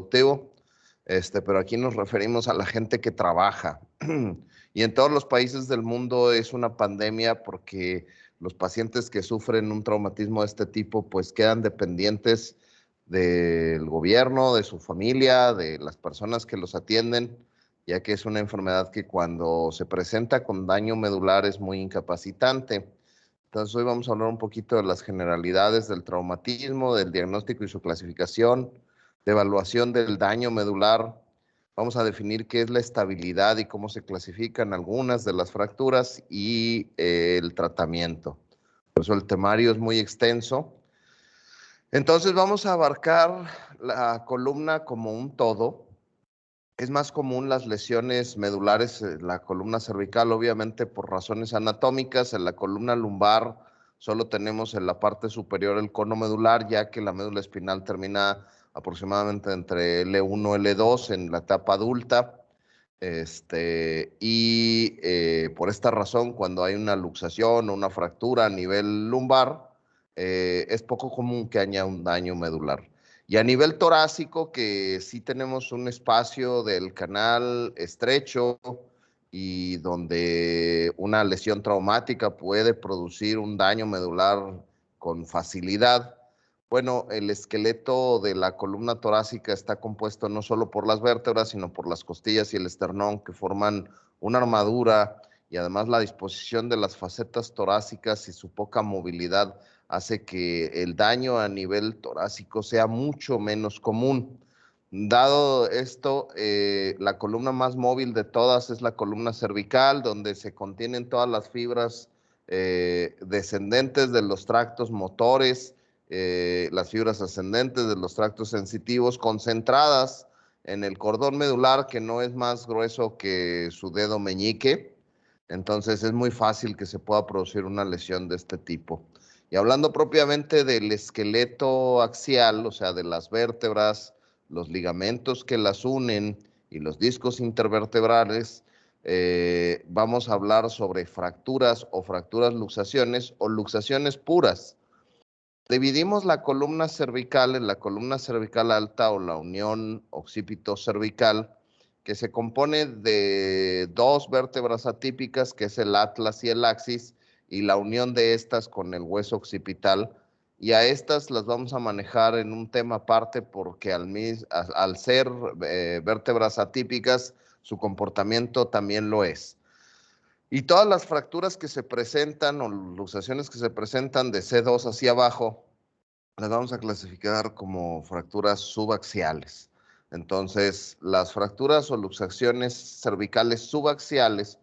productivo, pero aquí nos referimos a la gente que trabaja. Y en todos los países del mundo es una pandemia porque los pacientes que sufren un traumatismo de este tipo pues quedan dependientes del gobierno, de su familia, de las personas que los atienden, ya que es una enfermedad que cuando se presenta con daño medular es muy incapacitante. Entonces hoy vamos a hablar un poquito de las generalidades del traumatismo, del diagnóstico y su clasificación, de evaluación del daño medular. Vamos a definir qué es la estabilidad y cómo se clasifican algunas de las fracturas y el tratamiento. Por eso el temario es muy extenso. Entonces vamos a abarcar la columna como un todo. Es más común las lesiones medulares en la columna cervical, obviamente por razones anatómicas. En la columna lumbar solo tenemos en la parte superior el cono medular, ya que la médula espinal termina aproximadamente entre L1 y L2 en la etapa adulta. Por esta razón, cuando hay una luxación o una fractura a nivel lumbar, es poco común que haya un daño medular. Y a nivel torácico, que sí tenemos un espacio del canal estrecho y donde una lesión traumática puede producir un daño medular con facilidad. Bueno, el esqueleto de la columna torácica está compuesto no solo por las vértebras, sino por las costillas y el esternón, que forman una armadura, y además la disposición de las facetas torácicas y su poca movilidad hace que el daño a nivel torácico sea mucho menos común. Dado esto, la columna más móvil de todas es la columna cervical, donde se contienen todas las fibras descendentes de los tractos motores, las fibras ascendentes de los tractos sensitivos, concentradas en el cordón medular, que no es más grueso que su dedo meñique. Entonces es muy fácil que se pueda producir una lesión de este tipo. Y hablando propiamente del esqueleto axial, o sea, de las vértebras, los ligamentos que las unen y los discos intervertebrales, vamos a hablar sobre fracturas o fracturas luxaciones o luxaciones puras. Dividimos la columna cervical en la columna cervical alta o la unión occipito-cervical, que se compone de dos vértebras atípicas, que es el atlas y el axis, y la unión de estas con el hueso occipital. Y a estas las vamos a manejar en un tema aparte porque al ser vértebras atípicas, su comportamiento también lo es. Y todas las fracturas que se presentan o luxaciones que se presentan de C2 hacia abajo, las vamos a clasificar como fracturas subaxiales. Entonces, las fracturas o luxaciones cervicales subaxiales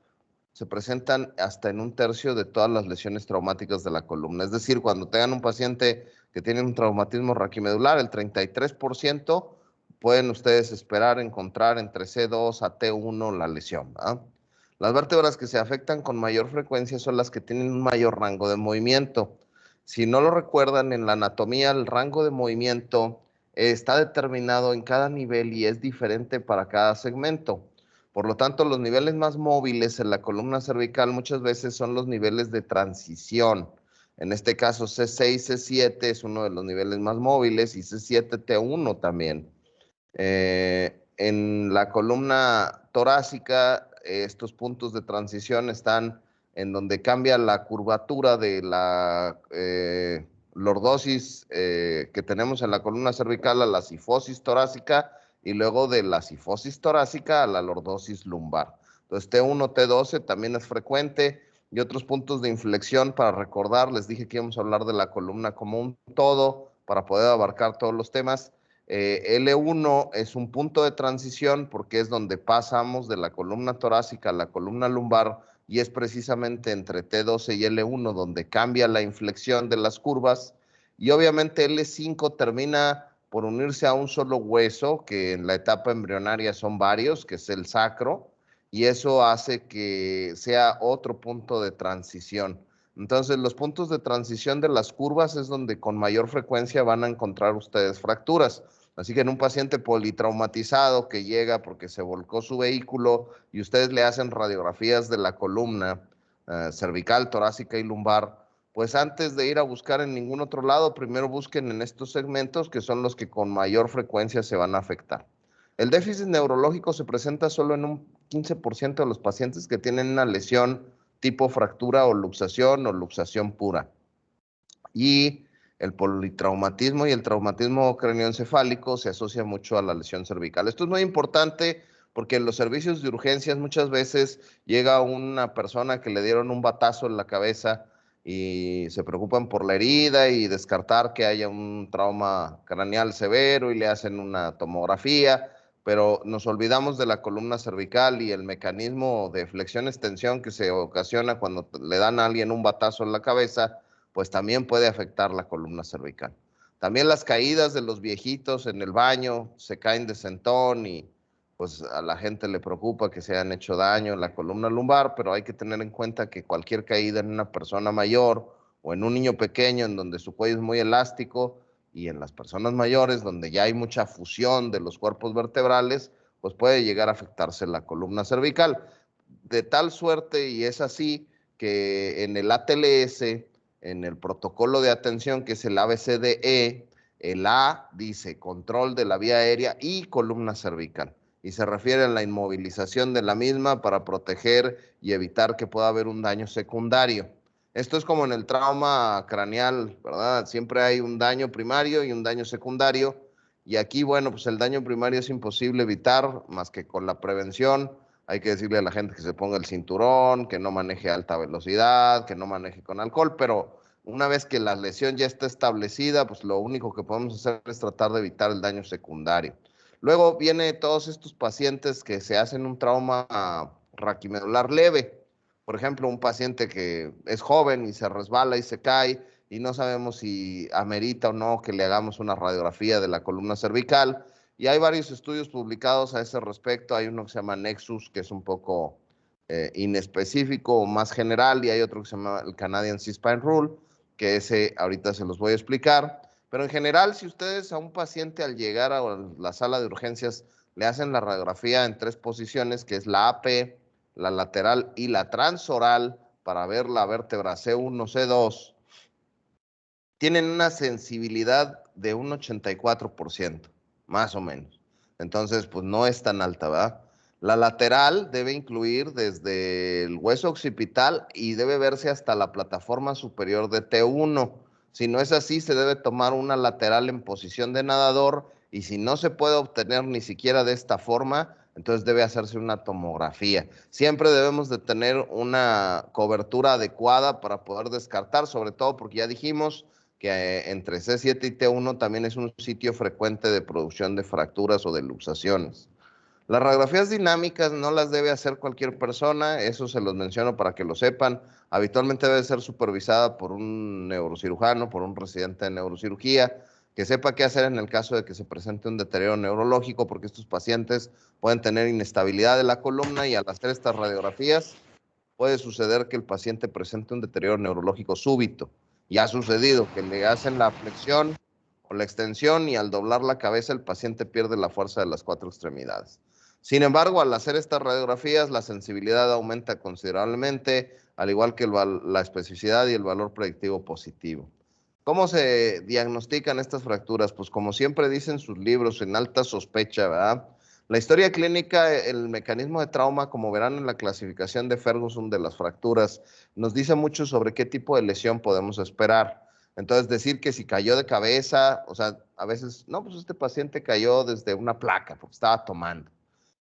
se presentan hasta en un tercio de todas las lesiones traumáticas de la columna. Es decir, cuando tengan un paciente que tiene un traumatismo raquimedular, el 33% pueden ustedes esperar encontrar entre C2 a T1 la lesión, ¿verdad? Las vértebras que se afectan con mayor frecuencia son las que tienen un mayor rango de movimiento. Si no lo recuerdan, en la anatomía el rango de movimiento está determinado en cada nivel y es diferente para cada segmento. Por lo tanto, los niveles más móviles en la columna cervical muchas veces son los niveles de transición. En este caso, C6, C7 es uno de los niveles más móviles y C7, T1 también. En la columna torácica, estos puntos de transición están en donde cambia la curvatura de la lordosis que tenemos en la columna cervical a la cifosis torácica, y luego de la cifosis torácica a la lordosis lumbar. Entonces T1, T12 también es frecuente, y otros puntos de inflexión para recordar. Les dije que íbamos a hablar de la columna como un todo para poder abarcar todos los temas. L1 es un punto de transición porque es donde pasamos de la columna torácica a la columna lumbar, y es precisamente entre T12 y L1 donde cambia la inflexión de las curvas. Y obviamente L5 termina por unirse a un solo hueso, que en la etapa embrionaria son varios, que es el sacro, y eso hace que sea otro punto de transición. Entonces, los puntos de transición de las curvas es donde con mayor frecuencia van a encontrar ustedes fracturas. Así que en un paciente politraumatizado que llega porque se volcó su vehículo y ustedes le hacen radiografías de la columna cervical, torácica y lumbar, pues antes de ir a buscar en ningún otro lado, primero busquen en estos segmentos que son los que con mayor frecuencia se van a afectar. El déficit neurológico se presenta solo en un 15% de los pacientes que tienen una lesión tipo fractura o luxación pura. Y el politraumatismo y el traumatismo craneoencefálico se asocia mucho a la lesión cervical. Esto es muy importante porque en los servicios de urgencias muchas veces llega una persona que le dieron un batazo en la cabeza y se preocupan por la herida y descartar que haya un trauma craneal severo y le hacen una tomografía, pero nos olvidamos de la columna cervical y el mecanismo de flexión-extensión que se ocasiona cuando le dan a alguien un batazo en la cabeza, pues también puede afectar la columna cervical. También las caídas de los viejitos en el baño, se caen de sentón y pues a la gente le preocupa que se hayan hecho daño en la columna lumbar, pero hay que tener en cuenta que cualquier caída en una persona mayor o en un niño pequeño en donde su cuello es muy elástico y en las personas mayores donde ya hay mucha fusión de los cuerpos vertebrales, pues puede llegar a afectarse la columna cervical. De tal suerte, y es así, que en el ATLS, en el protocolo de atención, que es el ABCDE, el A dice control de la vía aérea y columna cervical, y se refiere a la inmovilización de la misma para proteger y evitar que pueda haber un daño secundario. Esto es como en el trauma craneal, ¿verdad? Siempre hay un daño primario y un daño secundario, y aquí, bueno, pues el daño primario es imposible evitar más que con la prevención. Hay que decirle a la gente que se ponga el cinturón, que no maneje a alta velocidad, que no maneje con alcohol, pero una vez que la lesión ya está establecida, pues lo único que podemos hacer es tratar de evitar el daño secundario. Luego viene todos estos pacientes que se hacen un trauma raquimedular leve. Por ejemplo, un paciente que es joven y se resbala y se cae y no sabemos si amerita o no que le hagamos una radiografía de la columna cervical. Y hay varios estudios publicados a ese respecto. Hay uno que se llama Nexus, que es un poco inespecífico o más general, y hay otro que se llama el Canadian C-Spine Rule, que ese ahorita se los voy a explicar. Pero en general, si ustedes a un paciente al llegar a la sala de urgencias le hacen la radiografía en 3 posiciones, que es la AP, la lateral y la transoral, para ver la vértebra C1, C2, tienen una sensibilidad de un 84%, más o menos. Entonces, pues no es tan alta, ¿verdad? La lateral debe incluir desde el hueso occipital y debe verse hasta la plataforma superior de T1. Si no es así, se debe tomar una lateral en posición de nadador, y si no se puede obtener ni siquiera de esta forma, entonces debe hacerse una tomografía. Siempre debemos de tener una cobertura adecuada para poder descartar, sobre todo porque ya dijimos que entre C7 y T1 también es un sitio frecuente de producción de fracturas o de luxaciones. Las radiografías dinámicas no las debe hacer cualquier persona, eso se los menciono para que lo sepan. Habitualmente debe ser supervisada por un neurocirujano, por un residente de neurocirugía, que sepa qué hacer en el caso de que se presente un deterioro neurológico, porque estos pacientes pueden tener inestabilidad de la columna y al hacer estas radiografías puede suceder que el paciente presente un deterioro neurológico súbito. Y ha sucedido que le hacen la flexión o la extensión y al doblar la cabeza el paciente pierde la fuerza de las 4 extremidades. Sin embargo, al hacer estas radiografías, la sensibilidad aumenta considerablemente, al igual que la especificidad y el valor predictivo positivo. ¿Cómo se diagnostican estas fracturas? Pues como siempre dicen sus libros, en alta sospecha, ¿verdad? La historia clínica, el mecanismo de trauma, como verán en la clasificación de Ferguson de las fracturas, nos dice mucho sobre qué tipo de lesión podemos esperar. Entonces, decir que si cayó de cabeza, o sea, a veces, no, pues este paciente cayó desde una placa porque estaba tomando.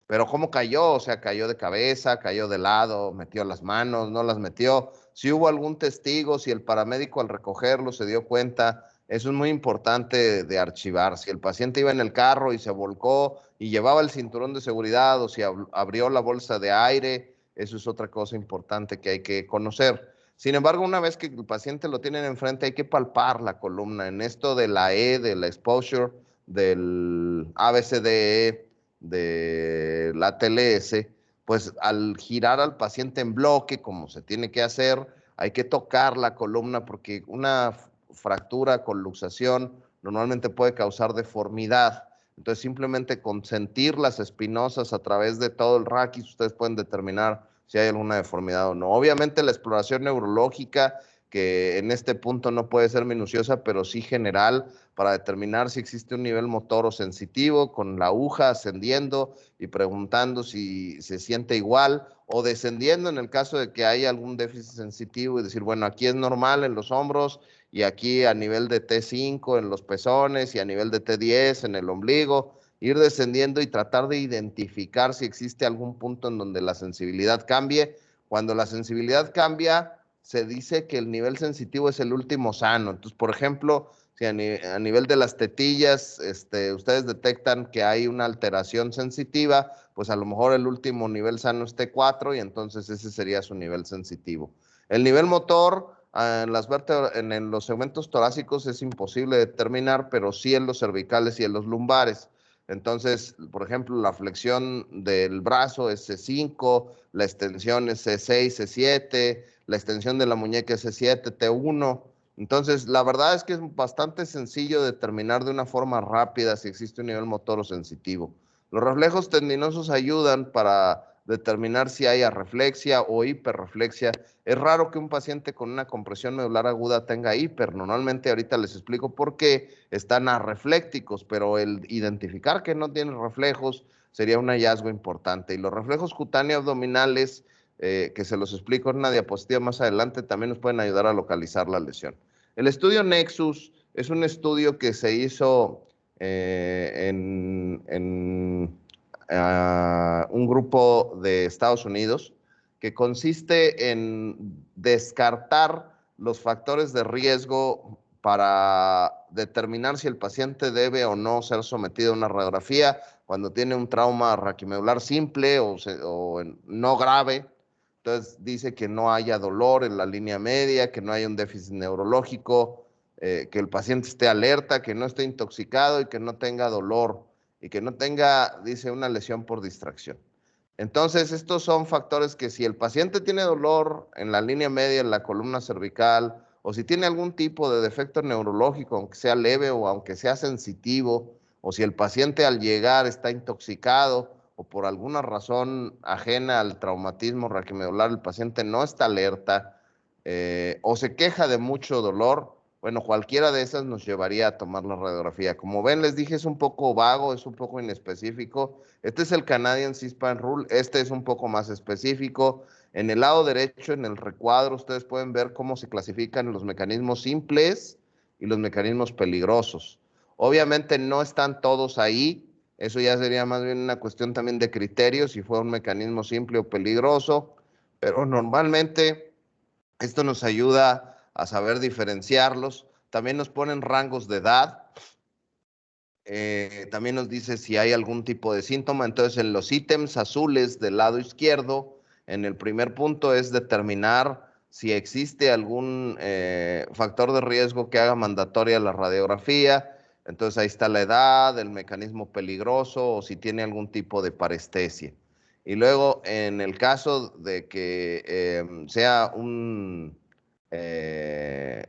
Pero ¿cómo cayó? O sea, cayó de cabeza, cayó de lado, metió las manos, no las metió. Si hubo algún testigo, si el paramédico al recogerlo se dio cuenta, eso es muy importante de archivar. Si el paciente iba en el carro y se volcó y llevaba el cinturón de seguridad, o si abrió la bolsa de aire, eso es otra cosa importante que hay que conocer. Sin embargo, una vez que el paciente lo tienen enfrente, hay que palpar la columna. En esto de la E, de la exposure, del ABCDE, de la TLS, pues al girar al paciente en bloque, como se tiene que hacer, hay que tocar la columna porque una fractura con luxación normalmente puede causar deformidad. Entonces, simplemente con sentir las espinosas a través de todo el raquis, ustedes pueden determinar si hay alguna deformidad o no. Obviamente, la exploración neurológica que en este punto no puede ser minuciosa, pero sí general, para determinar si existe un nivel motor o sensitivo, con la aguja ascendiendo y preguntando si se siente igual, o descendiendo en el caso de que haya algún déficit sensitivo y decir, bueno, aquí es normal en los hombros y aquí a nivel de T5 en los pezones y a nivel de T10 en el ombligo, ir descendiendo y tratar de identificar si existe algún punto en donde la sensibilidad cambie. Cuando la sensibilidad cambia, se dice que el nivel sensitivo es el último sano. Entonces, por ejemplo, si a nivel de las tetillas ustedes detectan que hay una alteración sensitiva, pues a lo mejor el último nivel sano es T4 y entonces ese sería su nivel sensitivo. El nivel motor en los segmentos torácicos es imposible determinar, pero sí en los cervicales y en los lumbares. Entonces, por ejemplo, la flexión del brazo es C5, la extensión es C6, C7, la extensión de la muñeca es C7, T1. Entonces, la verdad es que es bastante sencillo determinar de una forma rápida si existe un nivel motor o sensitivo. Los reflejos tendinosos ayudan para determinar si hay arreflexia o hiperreflexia. Es raro que un paciente con una compresión medular aguda tenga hiper. Normalmente ahorita les explico por qué están arreflécticos, pero el identificar que no tienen reflejos sería un hallazgo importante. Y los reflejos cutáneos abdominales, que se los explico en una diapositiva más adelante, también nos pueden ayudar a localizar la lesión. El estudio Nexus es un estudio que se hizo un grupo de Estados Unidos que consiste en descartar los factores de riesgo para determinar si el paciente debe o no ser sometido a una radiografía cuando tiene un trauma raquimedular simple o no grave. Entonces dice que no haya dolor en la línea media, que no haya un déficit neurológico, que el paciente esté alerta, que no esté intoxicado y que no tenga dolor y que no tenga, dice, una lesión por distracción. Entonces, estos son factores que si el paciente tiene dolor en la línea media, en la columna cervical, o si tiene algún tipo de defecto neurológico, aunque sea leve o aunque sea sensitivo, o si el paciente al llegar está intoxicado o por alguna razón ajena al traumatismo raquimedular, el paciente no está alerta o se queja de mucho dolor, bueno, cualquiera de esas nos llevaría a tomar la radiografía. Como ven, les dije, es un poco vago, es un poco inespecífico. Este es el Canadian C-SPAN Rule, este es un poco más específico. En el lado derecho, en el recuadro, ustedes pueden ver cómo se clasifican los mecanismos simples y los mecanismos peligrosos. Obviamente no están todos ahí, eso ya sería más bien una cuestión también de criterios, si fue un mecanismo simple o peligroso, pero normalmente esto nos ayuda a saber diferenciarlos. También nos ponen rangos de edad. También nos dice si hay algún tipo de síntoma. Entonces, en los ítems azules del lado izquierdo, en el primer punto es determinar si existe algún factor de riesgo que haga mandatoria la radiografía. Entonces, ahí está la edad, el mecanismo peligroso o si tiene algún tipo de parestesia. Y luego, en el caso de que sea un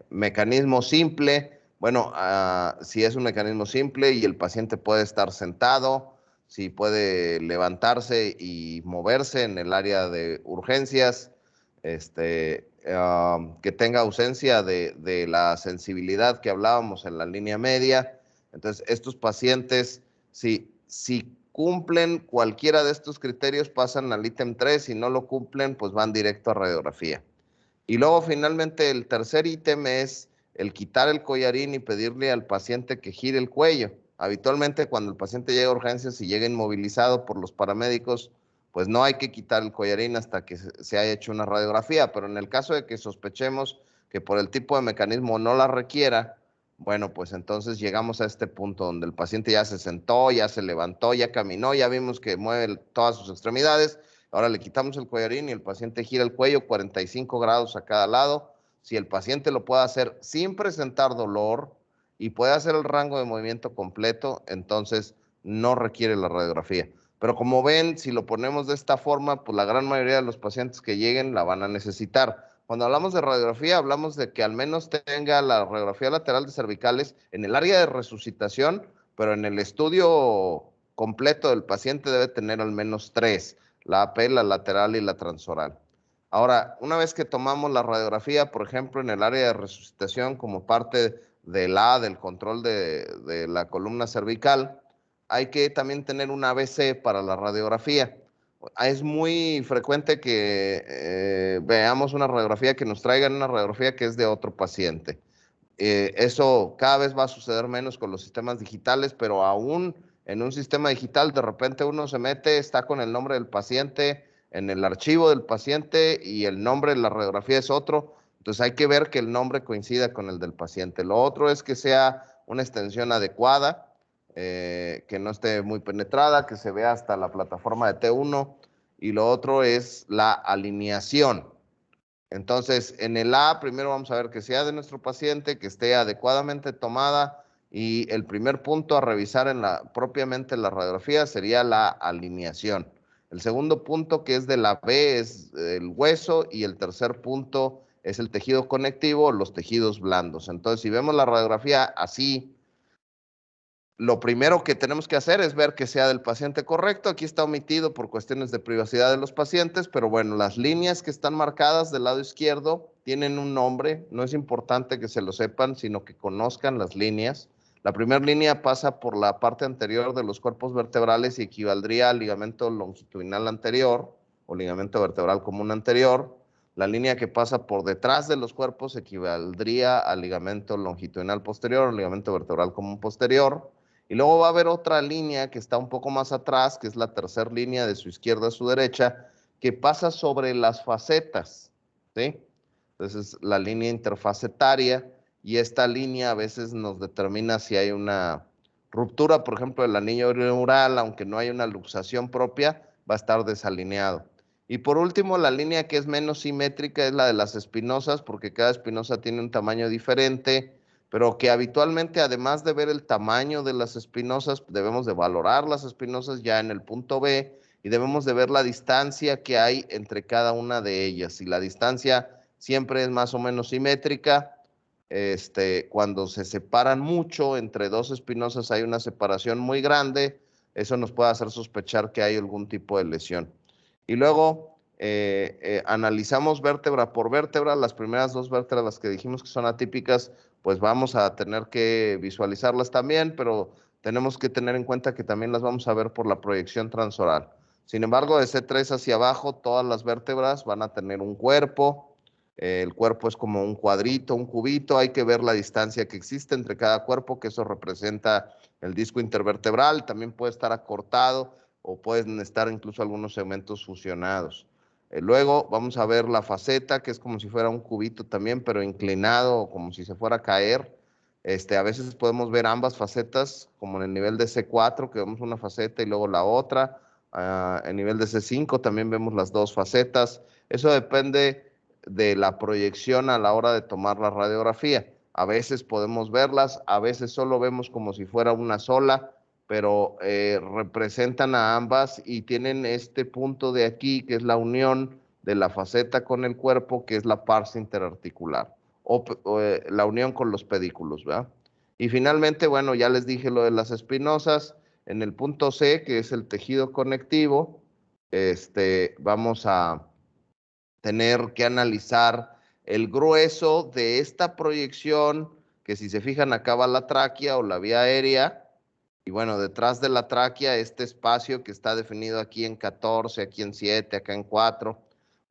mecanismo simple, bueno, si es un mecanismo simple y el paciente puede estar sentado, si puede levantarse y moverse en el área de urgencias, que tenga ausencia de la sensibilidad que hablábamos en la línea media. Entonces, estos pacientes, si cumplen cualquiera de estos criterios, pasan al ítem 3, si no lo cumplen, pues van directo a radiografía. Y luego finalmente el tercer ítem es el quitar el collarín y pedirle al paciente que gire el cuello. Habitualmente cuando el paciente llega a urgencias y llega inmovilizado por los paramédicos, pues no hay que quitar el collarín hasta que se haya hecho una radiografía, pero en el caso de que sospechemos que por el tipo de mecanismo no la requiera, bueno, pues entonces llegamos a este punto donde el paciente ya se sentó, ya se levantó, ya caminó, ya vimos que mueve todas sus extremidades. Ahora le quitamos el collarín y el paciente gira el cuello 45 grados a cada lado. Si el paciente lo puede hacer sin presentar dolor y puede hacer el rango de movimiento completo, entonces no requiere la radiografía. Pero como ven, si lo ponemos de esta forma, pues la gran mayoría de los pacientes que lleguen la van a necesitar. Cuando hablamos de radiografía, hablamos de que al menos tenga la radiografía lateral de cervicales en el área de resucitación, pero en el estudio completo del paciente debe tener al menos 3, la AP, la lateral y la transoral. Ahora, una vez que tomamos la radiografía, por ejemplo, en el área de resucitación como parte del control de la columna cervical, hay que también tener un ABC para la radiografía. Es muy frecuente que veamos una radiografía, que nos traigan una radiografía que es de otro paciente. Eso cada vez va a suceder menos con los sistemas digitales, pero aún en un sistema digital, de repente uno se mete, está con el nombre del paciente en el archivo del paciente y el nombre de la radiografía es otro. Entonces hay que ver que el nombre coincida con el del paciente. Lo otro es que sea una extensión adecuada, que no esté muy penetrada, que se vea hasta la plataforma de T1. Y lo otro es la alineación. Entonces, en el A, primero vamos a ver que sea de nuestro paciente, que esté adecuadamente tomada, y el primer punto a revisar propiamente la radiografía sería la alineación. El segundo punto, que es de la B, es el hueso, y el tercer punto es el tejido conectivo, los tejidos blandos. Entonces, si vemos la radiografía así, lo primero que tenemos que hacer es ver que sea del paciente correcto. Aquí está omitido por cuestiones de privacidad de los pacientes, pero bueno, las líneas que están marcadas del lado izquierdo tienen un nombre. No es importante que se lo sepan, sino que conozcan las líneas. La primera línea pasa por la parte anterior de los cuerpos vertebrales y equivaldría al ligamento longitudinal anterior o ligamento vertebral común anterior. La línea que pasa por detrás de los cuerpos equivaldría al ligamento longitudinal posterior o ligamento vertebral común posterior. Y luego va a haber otra línea que está un poco más atrás, que es la tercera línea de su izquierda a su derecha, que pasa sobre las facetas, ¿sí? Entonces, la línea interfacetaria, y esta línea a veces nos determina si hay una ruptura, por ejemplo, del anillo neural, aunque no hay una luxación propia, va a estar desalineado. Y por último, la línea que es menos simétrica es la de las espinosas, porque cada espinosa tiene un tamaño diferente, pero que habitualmente, además de ver el tamaño de las espinosas, debemos de valorar las espinosas ya en el punto B, y debemos de ver la distancia que hay entre cada una de ellas. Si la distancia siempre es más o menos simétrica, cuando se separan mucho entre dos espinosas hay una separación muy grande, eso nos puede hacer sospechar que hay algún tipo de lesión. Y luego analizamos vértebra por vértebra. Las primeras dos vértebras, las que dijimos que son atípicas, pues vamos a tener que visualizarlas también, pero tenemos que tener en cuenta que también las vamos a ver por la proyección transoral. Sin embargo, de C3 hacia abajo, todas las vértebras van a tener un cuerpo. El cuerpo es como un cuadrito, un cubito. Hay que ver la distancia que existe entre cada cuerpo, que eso representa el disco intervertebral. También puede estar acortado o pueden estar incluso algunos segmentos fusionados. Luego vamos a ver la faceta, que es como si fuera un cubito también, pero inclinado, como si se fuera a caer. A veces podemos ver ambas facetas, como en el nivel de C4, que vemos una faceta y luego la otra. En nivel de C5 también vemos las dos facetas. Eso depende de la proyección a la hora de tomar la radiografía. A veces podemos verlas, a veces solo vemos como si fuera una sola, pero representan a ambas y tienen este punto de aquí, que es la unión de la faceta con el cuerpo, que es la pars interarticular, o la unión con los pedículos, ¿verdad? Y finalmente, bueno, ya les dije lo de las espinosas. En el punto C, que es el tejido conectivo, vamos a tener que analizar el grueso de esta proyección, que si se fijan acá va la tráquea o la vía aérea, y bueno, detrás de la tráquea, este espacio que está definido aquí en 14, aquí en 7, acá en 4.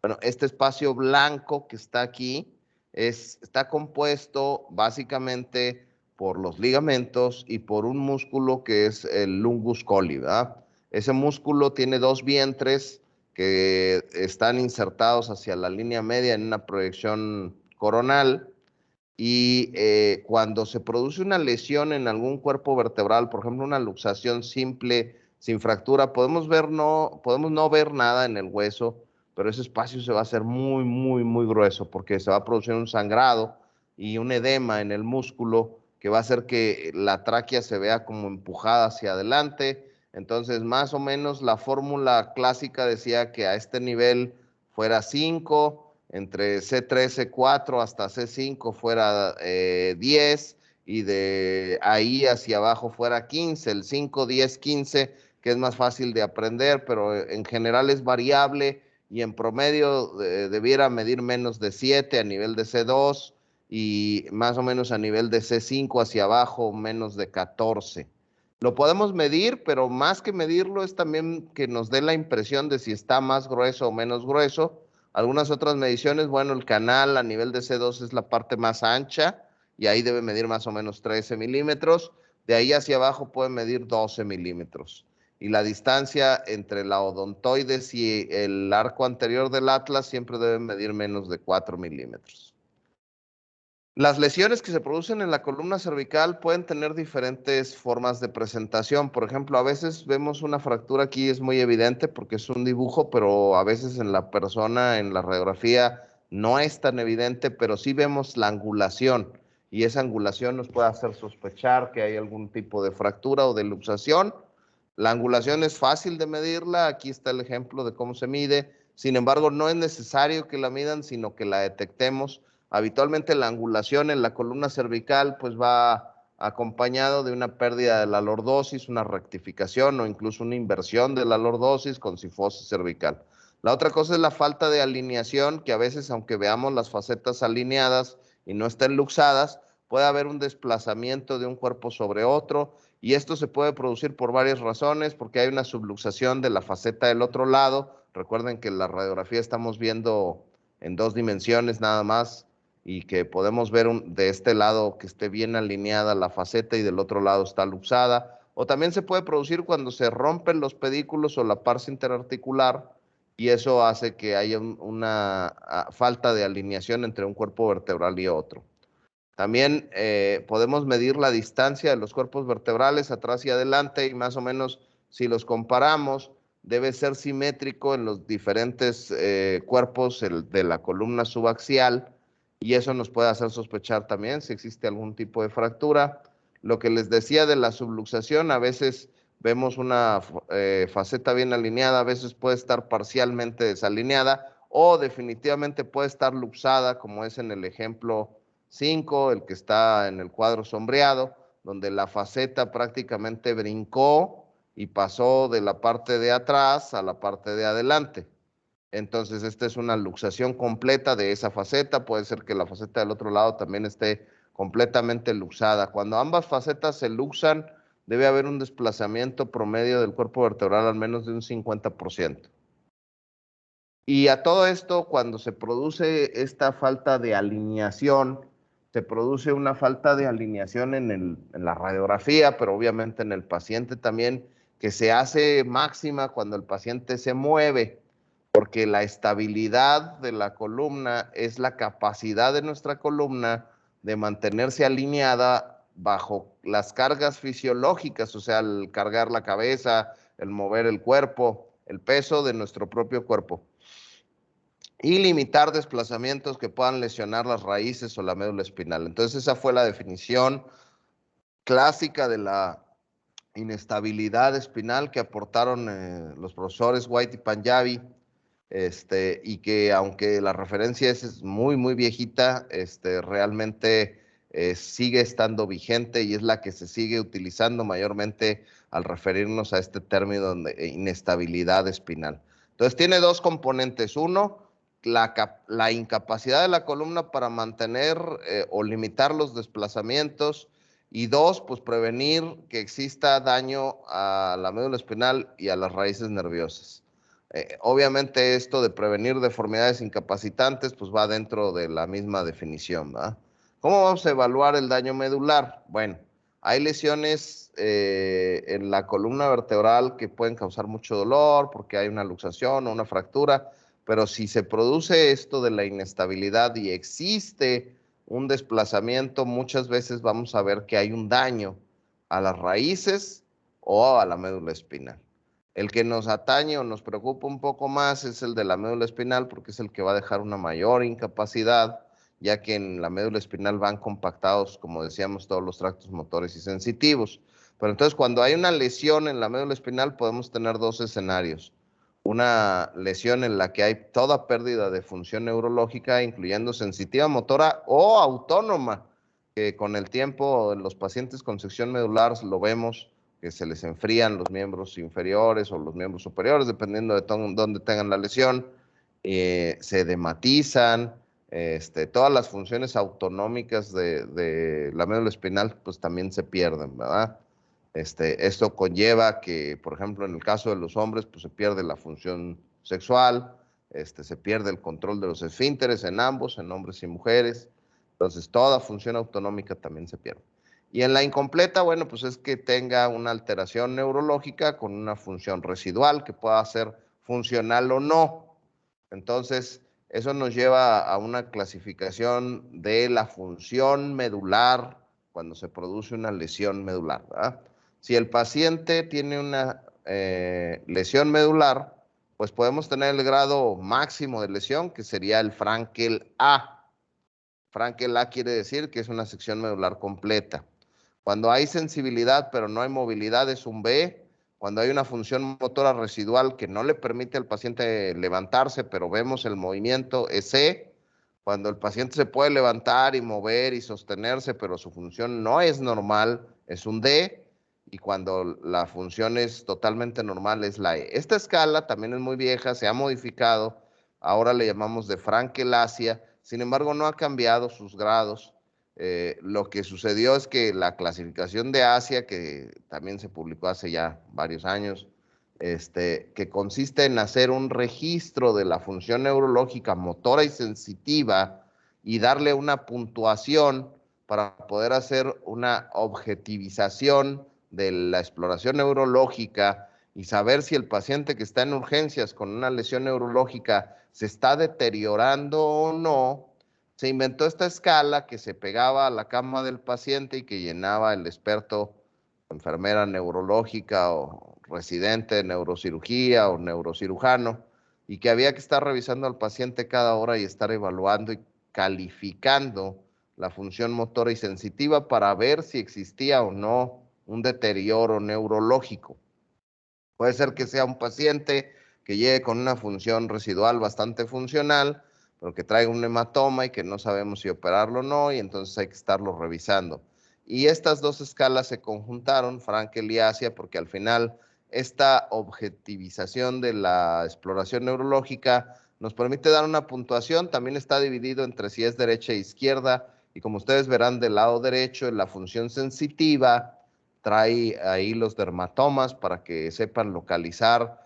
Bueno, este espacio blanco que está aquí está compuesto básicamente por los ligamentos y por un músculo que es el lungus colli, ¿verdad? Ese músculo tiene dos vientres que están insertados hacia la línea media en una proyección coronal. Y cuando se produce una lesión en algún cuerpo vertebral, por ejemplo, una luxación simple sin fractura, podemos no ver nada en el hueso, pero ese espacio se va a hacer muy, muy, muy grueso porque se va a producir un sangrado y un edema en el músculo que va a hacer que la tráquea se vea como empujada hacia adelante. Entonces, más o menos la fórmula clásica decía que a este nivel fuera 5, entre C3, C4 hasta C5 fuera 10, y de ahí hacia abajo fuera 15, el 5, 10, 15, que es más fácil de aprender, pero en general es variable y en promedio debiera medir menos de 7 a nivel de C2 y más o menos a nivel de C5 hacia abajo menos de 14. Lo podemos medir, pero más que medirlo es también que nos dé la impresión de si está más grueso o menos grueso. Algunas otras mediciones, bueno, el canal a nivel de C2 es la parte más ancha y ahí debe medir más o menos 13 milímetros. De ahí hacia abajo puede medir 12 milímetros. Y la distancia entre la odontoides y el arco anterior del atlas siempre debe medir menos de 4 milímetros. Las lesiones que se producen en la columna cervical pueden tener diferentes formas de presentación. Por ejemplo, a veces vemos una fractura aquí, es muy evidente porque es un dibujo, pero a veces en la persona, en la radiografía, no es tan evidente, pero sí vemos la angulación. Y esa angulación nos puede hacer sospechar que hay algún tipo de fractura o de luxación. La angulación es fácil de medirla, aquí está el ejemplo de cómo se mide. Sin embargo, no es necesario que la midan, sino que la detectemos. Habitualmente la angulación en la columna cervical pues va acompañado de una pérdida de la lordosis, una rectificación o incluso una inversión de la lordosis con cifosis cervical. La otra cosa es la falta de alineación, que a veces aunque veamos las facetas alineadas y no estén luxadas, puede haber un desplazamiento de un cuerpo sobre otro y esto se puede producir por varias razones, porque hay una subluxación de la faceta del otro lado. Recuerden que en la radiografía estamos viendo en 2 dimensiones nada más y que podemos ver de este lado que esté bien alineada la faceta y del otro lado está luxada. O también se puede producir cuando se rompen los pedículos o la parte interarticular y eso hace que haya una falta de alineación entre un cuerpo vertebral y otro. También podemos medir la distancia de los cuerpos vertebrales atrás y adelante y más o menos si los comparamos debe ser simétrico en los diferentes cuerpos de la columna subaxial y eso nos puede hacer sospechar también si existe algún tipo de fractura. Lo que les decía de la subluxación, a veces vemos una faceta bien alineada, a veces puede estar parcialmente desalineada o definitivamente puede estar luxada, como es en el ejemplo 5, el que está en el cuadro sombreado, donde la faceta prácticamente brincó y pasó de la parte de atrás a la parte de adelante. Entonces, esta es una luxación completa de esa faceta. Puede ser que la faceta del otro lado también esté completamente luxada. Cuando ambas facetas se luxan, debe haber un desplazamiento promedio del cuerpo vertebral al menos de un 50%. Y a todo esto, cuando se produce esta falta de alineación, se produce una falta de alineación en la radiografía, pero obviamente en el paciente también, que se hace máxima cuando el paciente se mueve, porque la estabilidad de la columna es la capacidad de nuestra columna de mantenerse alineada bajo las cargas fisiológicas, o sea, el cargar la cabeza, el mover el cuerpo, el peso de nuestro propio cuerpo y limitar desplazamientos que puedan lesionar las raíces o la médula espinal. Entonces esa fue la definición clásica de la inestabilidad espinal que aportaron los profesores White y Panjabi, y que aunque la referencia es muy, muy viejita, realmente sigue estando vigente y es la que se sigue utilizando mayormente al referirnos a este término de inestabilidad espinal. Entonces tiene dos componentes. Uno, la incapacidad de la columna para mantener o limitar los desplazamientos y dos, pues prevenir que exista daño a la médula espinal y a las raíces nerviosas. Obviamente esto de prevenir deformidades incapacitantes pues va dentro de la misma definición, ¿verdad? ¿Cómo vamos a evaluar el daño medular? Bueno, hay lesiones en la columna vertebral que pueden causar mucho dolor porque hay una luxación o una fractura, pero si se produce esto de la inestabilidad y existe un desplazamiento, muchas veces vamos a ver que hay un daño a las raíces o a la médula espinal. El que nos atañe o nos preocupa un poco más es el de la médula espinal porque es el que va a dejar una mayor incapacidad, ya que en la médula espinal van compactados, como decíamos, todos los tractos motores y sensitivos. Pero entonces cuando hay una lesión en la médula espinal podemos tener dos escenarios. Una lesión en la que hay toda pérdida de función neurológica, incluyendo sensitiva motora o autónoma, que con el tiempo en los pacientes con sección medular lo vemos, que se les enfrían los miembros inferiores o los miembros superiores, dependiendo de dónde tengan la lesión, se edematizan, todas las funciones autonómicas de la médula espinal pues también se pierden, ¿verdad? Esto conlleva que, por ejemplo, en el caso de los hombres, pues se pierde la función sexual, se pierde el control de los esfínteres en ambos, en hombres y mujeres. Entonces, toda función autonómica también se pierde. Y en la incompleta, bueno, pues es que tenga una alteración neurológica con una función residual que pueda ser funcional o no. Entonces, eso nos lleva a una clasificación de la función medular cuando se produce una lesión medular, ¿verdad? Si el paciente tiene una lesión medular, pues podemos tener el grado máximo de lesión, que sería el Frankel A. Frankel A quiere decir que es una sección medular completa. Cuando hay sensibilidad pero no hay movilidad es un B. Cuando hay una función motora residual que no le permite al paciente levantarse, pero vemos el movimiento, es C. Cuando el paciente se puede levantar y mover y sostenerse, pero su función no es normal, es un D. Y cuando la función es totalmente normal, es la E. Esta escala también es muy vieja, se ha modificado. Ahora le llamamos de Frankel-Asia. Sin embargo, no ha cambiado sus grados. Lo que sucedió es que la clasificación de Asia, que también se publicó hace ya varios años, que consiste en hacer un registro de la función neurológica motora y sensitiva y darle una puntuación para poder hacer una objetivización de la exploración neurológica y saber si el paciente que está en urgencias con una lesión neurológica se está deteriorando o no. Se inventó esta escala que se pegaba a la cama del paciente y que llenaba el experto, enfermera neurológica o residente de neurocirugía o neurocirujano, y que había que estar revisando al paciente cada hora y estar evaluando y calificando la función motora y sensitiva para ver si existía o no un deterioro neurológico. Puede ser que sea un paciente que llegue con una función residual bastante funcional, pero que traiga un hematoma y que no sabemos si operarlo o no, y entonces hay que estarlo revisando. Y estas dos escalas se conjuntaron, Frankel y Asia, porque al final esta objetivización de la exploración neurológica nos permite dar una puntuación. También está dividido entre si es derecha e izquierda, y como ustedes verán del lado derecho, en la función sensitiva trae ahí los dermatomas para que sepan localizar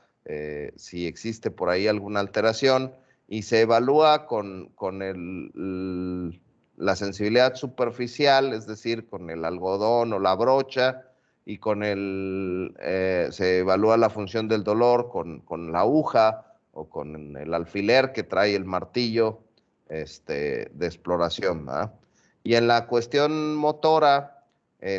si existe por ahí alguna alteración, y se evalúa con la sensibilidad superficial, es decir, con el algodón o la brocha, y se evalúa la función del dolor con la aguja o con el alfiler que trae el martillo de exploración, ¿verdad? Y en la cuestión motora,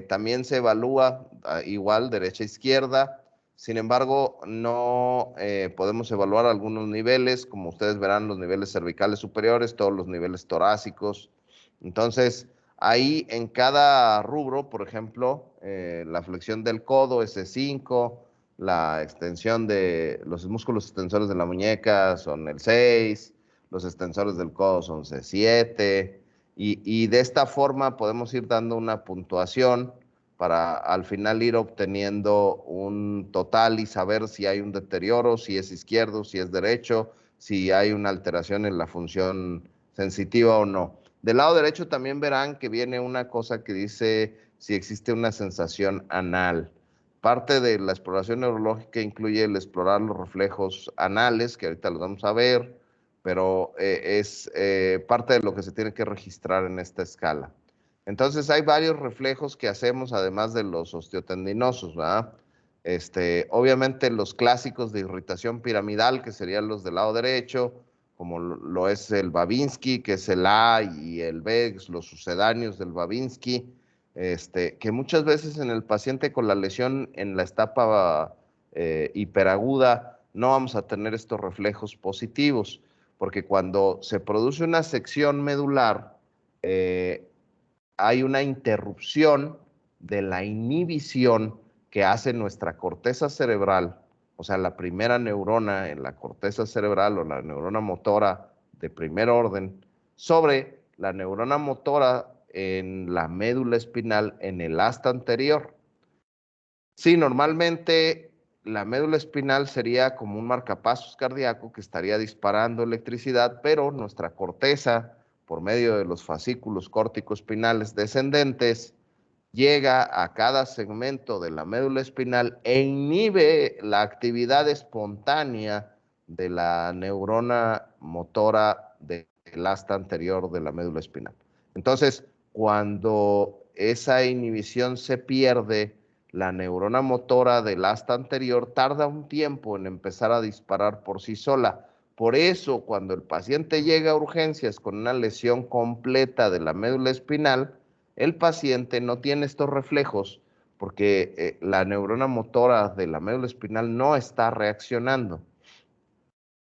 también se evalúa igual derecha-izquierda. Sin embargo, no podemos evaluar algunos niveles, como ustedes verán, los niveles cervicales superiores, todos los niveles torácicos. Entonces, ahí en cada rubro, por ejemplo, la flexión del codo, S5, la extensión de los músculos extensores de la muñeca son el 6, los extensores del codo son C7, y de esta forma podemos ir dando una puntuación para al final ir obteniendo un total y saber si hay un deterioro, si es izquierdo, si es derecho, si hay una alteración en la función sensitiva o no. Del lado derecho también verán que viene una cosa que dice si existe una sensación anal. Parte de la exploración neurológica incluye el explorar los reflejos anales, que ahorita los vamos a ver, pero es parte de lo que se tiene que registrar en esta escala. Entonces hay varios reflejos que hacemos además de los osteotendinosos, ¿verdad? Obviamente los clásicos de irritación piramidal, que serían los del lado derecho, como lo es el Babinski, que es el A y el B, los sucedáneos del Babinski, que muchas veces en el paciente con la lesión en la etapa hiperaguda no vamos a tener estos reflejos positivos, porque cuando se produce una sección medular, hay una interrupción de la inhibición que hace nuestra corteza cerebral, o sea, la primera neurona en la corteza cerebral o la neurona motora de primer orden, sobre la neurona motora en la médula espinal en el asta anterior. Sí, normalmente la médula espinal sería como un marcapasos cardíaco que estaría disparando electricidad, pero nuestra corteza, por medio de los fascículos córtico-espinales descendentes, llega a cada segmento de la médula espinal e inhibe la actividad espontánea de la neurona motora del asta anterior de la médula espinal. Entonces, cuando esa inhibición se pierde, la neurona motora del asta anterior tarda un tiempo en empezar a disparar por sí sola. Por eso, cuando el paciente llega a urgencias con una lesión completa de la médula espinal, el paciente no tiene estos reflejos porque la neurona motora de la médula espinal no está reaccionando.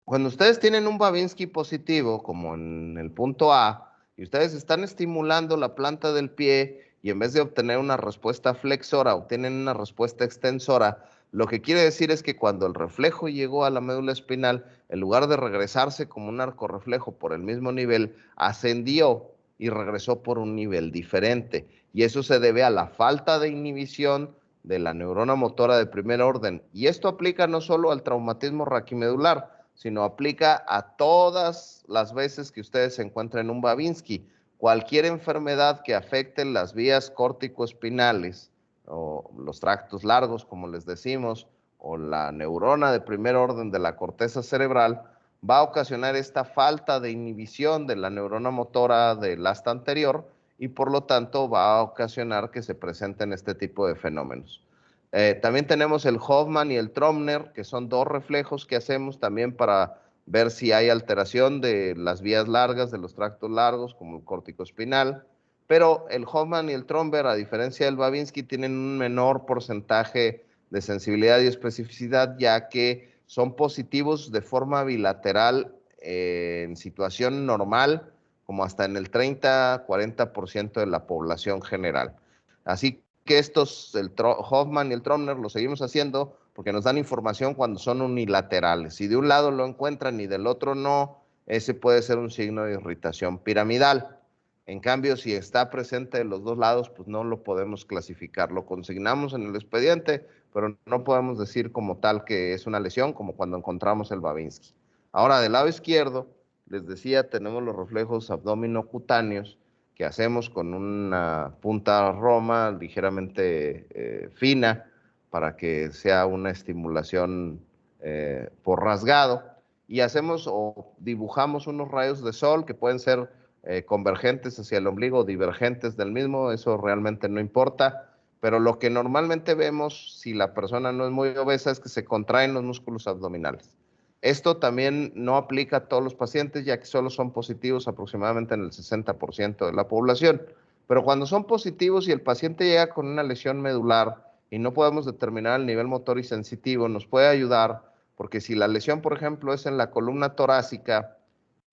Cuando ustedes tienen un Babinski positivo, como en el punto A, y ustedes están estimulando la planta del pie y en vez de obtener una respuesta flexora, obtienen una respuesta extensora, lo que quiere decir es que cuando el reflejo llegó a la médula espinal, en lugar de regresarse como un arco reflejo por el mismo nivel, ascendió y regresó por un nivel diferente. Y eso se debe a la falta de inhibición de la neurona motora de primer orden. Y esto aplica no solo al traumatismo raquimedular, sino aplica a todas las veces que ustedes se encuentren en un Babinski. Cualquier enfermedad que afecte las vías córtico-espinales o los tractos largos, como les decimos, o la neurona de primer orden de la corteza cerebral, va a ocasionar esta falta de inhibición de la neurona motora del asta anterior y por lo tanto va a ocasionar que se presenten este tipo de fenómenos. También tenemos el Hoffman y el Tromner, que son dos reflejos que hacemos también para ver si hay alteración de las vías largas, de los tractos largos, como el corticoespinal. Pero el Hoffman y el Tromber, a diferencia del Babinski, tienen un menor porcentaje de sensibilidad y especificidad, ya que son positivos de forma bilateral en situación normal, como hasta en el 30-40% de la población general. Así que estos, el Hoffman y el Tromner, los seguimos haciendo porque nos dan información cuando son unilaterales. Si de un lado lo encuentran y del otro no, ese puede ser un signo de irritación piramidal. En cambio, si está presente de los dos lados, pues no lo podemos clasificar. Lo consignamos en el expediente, pero no podemos decir como tal que es una lesión, como cuando encontramos el Babinski. Ahora, del lado izquierdo, les decía, tenemos los reflejos abdominocutáneos, que hacemos con una punta roma ligeramente fina para que sea una estimulación por rasgado y hacemos o dibujamos unos rayos de sol que pueden ser convergentes hacia el ombligo o divergentes del mismo, eso realmente no importa, pero lo que normalmente vemos si la persona no es muy obesa es que se contraen los músculos abdominales. Esto también no aplica a todos los pacientes, ya que solo son positivos aproximadamente en el 60% de la población. Pero cuando son positivos y el paciente llega con una lesión medular y no podemos determinar el nivel motor y sensitivo, nos puede ayudar, porque si la lesión, por ejemplo, es en la columna torácica,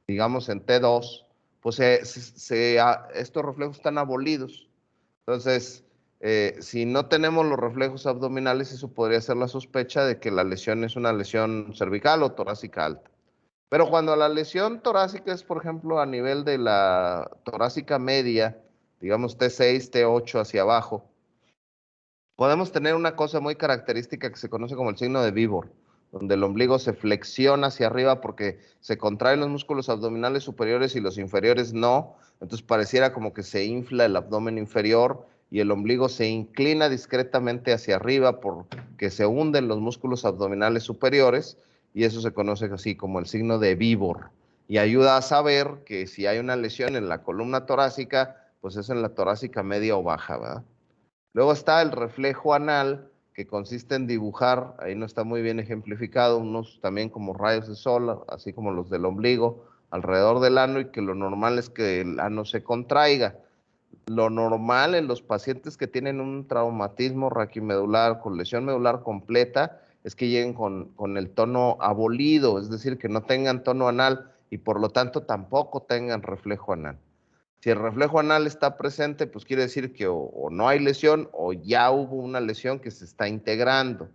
digamos en T2, pues estos reflejos están abolidos. Entonces, si no tenemos los reflejos abdominales, eso podría ser la sospecha de que la lesión es una lesión cervical o torácica alta. Pero cuando la lesión torácica es, por ejemplo, a nivel de la torácica media, digamos T6, T8 hacia abajo, podemos tener una cosa muy característica que se conoce como el signo de víbor, donde el ombligo se flexiona hacia arriba porque se contraen los músculos abdominales superiores y los inferiores no. Entonces pareciera como que se infla el abdomen inferior y el ombligo se inclina discretamente hacia arriba porque se hunden los músculos abdominales superiores y eso se conoce así como el signo de víbor. Y ayuda a saber que si hay una lesión en la columna torácica, pues es en la torácica media o baja, ¿verdad? Luego está el reflejo anal, que consiste en dibujar, ahí no está muy bien ejemplificado, unos también como rayos de sol, así como los del ombligo, alrededor del ano, y que lo normal es que el ano se contraiga. Lo normal en los pacientes que tienen un traumatismo raquimedular con lesión medular completa es que lleguen con el tono abolido, es decir, que no tengan tono anal y por lo tanto tampoco tengan reflejo anal. Si el reflejo anal está presente, pues quiere decir que o no hay lesión o ya hubo una lesión que se está integrando.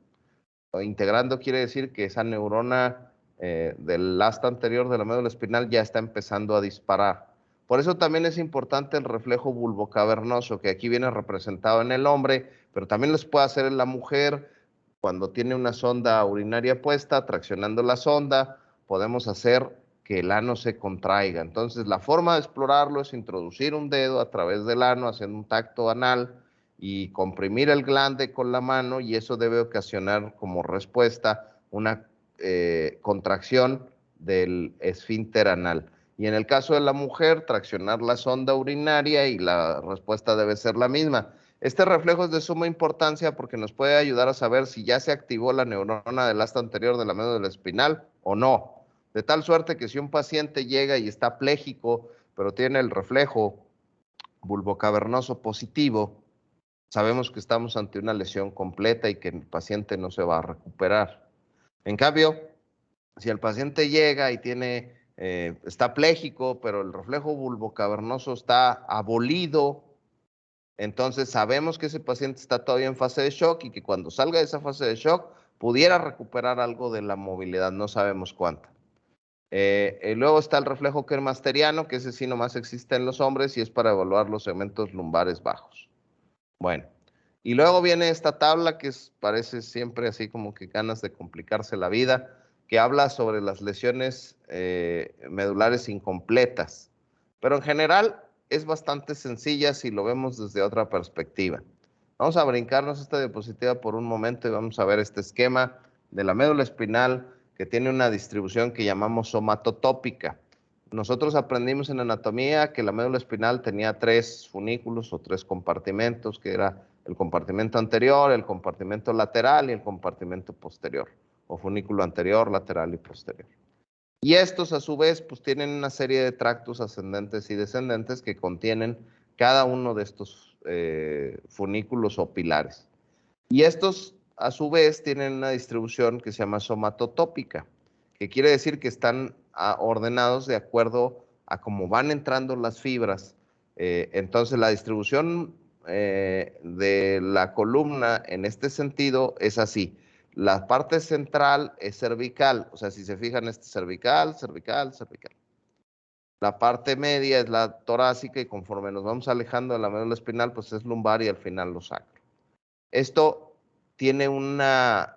O integrando quiere decir que esa neurona del asta anterior de la médula espinal ya está empezando a disparar. Por eso también es importante el reflejo bulbocavernoso, que aquí viene representado en el hombre, pero también les puede hacer en la mujer, cuando tiene una sonda urinaria puesta, traccionando la sonda, podemos hacer que el ano se contraiga. Entonces, la forma de explorarlo es introducir un dedo a través del ano, haciendo un tacto anal y comprimir el glande con la mano, y eso debe ocasionar como respuesta una contracción del esfínter anal. Y en el caso de la mujer, traccionar la sonda urinaria y la respuesta debe ser la misma. Este reflejo es de suma importancia porque nos puede ayudar a saber si ya se activó la neurona del asta anterior de la médula espinal o no. De tal suerte que si un paciente llega y está pléjico, pero tiene el reflejo bulbocavernoso positivo, sabemos que estamos ante una lesión completa y que el paciente no se va a recuperar. En cambio, si el paciente llega y está pléjico, pero el reflejo bulbocavernoso está abolido, entonces sabemos que ese paciente está todavía en fase de shock y que cuando salga de esa fase de shock pudiera recuperar algo de la movilidad, no sabemos cuánta. Luego está el reflejo kermasteriano, que ese sí nomás existe en los hombres y es para evaluar los segmentos lumbares bajos. Bueno, y luego viene esta tabla que parece siempre así como que ganas de complicarse la vida, que habla sobre las lesiones medulares incompletas. Pero en general es bastante sencilla si lo vemos desde otra perspectiva. Vamos a brincarnos esta diapositiva por un momento y vamos a ver este esquema de la médula espinal que tiene una distribución que llamamos somatotópica. Nosotros aprendimos en anatomía que la médula espinal tenía 3 funículos o 3 compartimentos, que era el compartimento anterior, el compartimento lateral y el compartimento posterior, o funículo anterior, lateral y posterior. Y estos a su vez pues tienen una serie de tractos ascendentes y descendentes que contienen cada uno de estos funículos o pilares. Y estos a su vez tienen una distribución que se llama somatotópica, que quiere decir que están ordenados de acuerdo a cómo van entrando las fibras. Entonces la distribución de la columna en este sentido es así. La parte central es cervical, o sea, si se fijan, este cervical, cervical, cervical. La parte media es la torácica y conforme nos vamos alejando de la médula espinal, pues es lumbar y al final lo sacro. Esto tiene una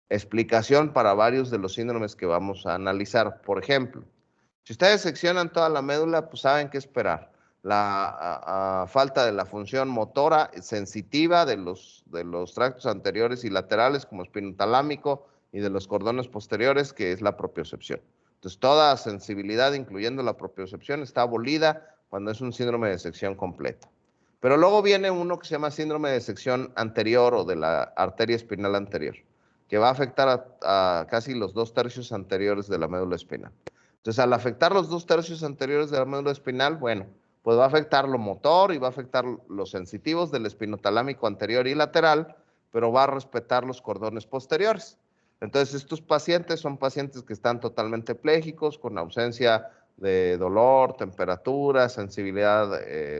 explicación para varios de los síndromes que vamos a analizar. Por ejemplo, si ustedes seccionan toda la médula, pues saben qué esperar. La falta de la función motora sensitiva de los tractos anteriores y laterales, como espinotalámico, y de los cordones posteriores, que es la propiocepción. Entonces, toda sensibilidad, incluyendo la propiocepción, está abolida cuando es un síndrome de sección completa. Pero luego viene uno que se llama síndrome de sección anterior o de la arteria espinal anterior, que va a afectar a casi los 2/3 anteriores de la médula espinal. Entonces, al afectar los 2/3 anteriores de la médula espinal, bueno, pues va a afectar lo motor y va a afectar los sensitivos del espinotalámico anterior y lateral, pero va a respetar los cordones posteriores. Entonces, estos pacientes son pacientes que están totalmente plégicos, con ausencia de dolor, temperatura, sensibilidad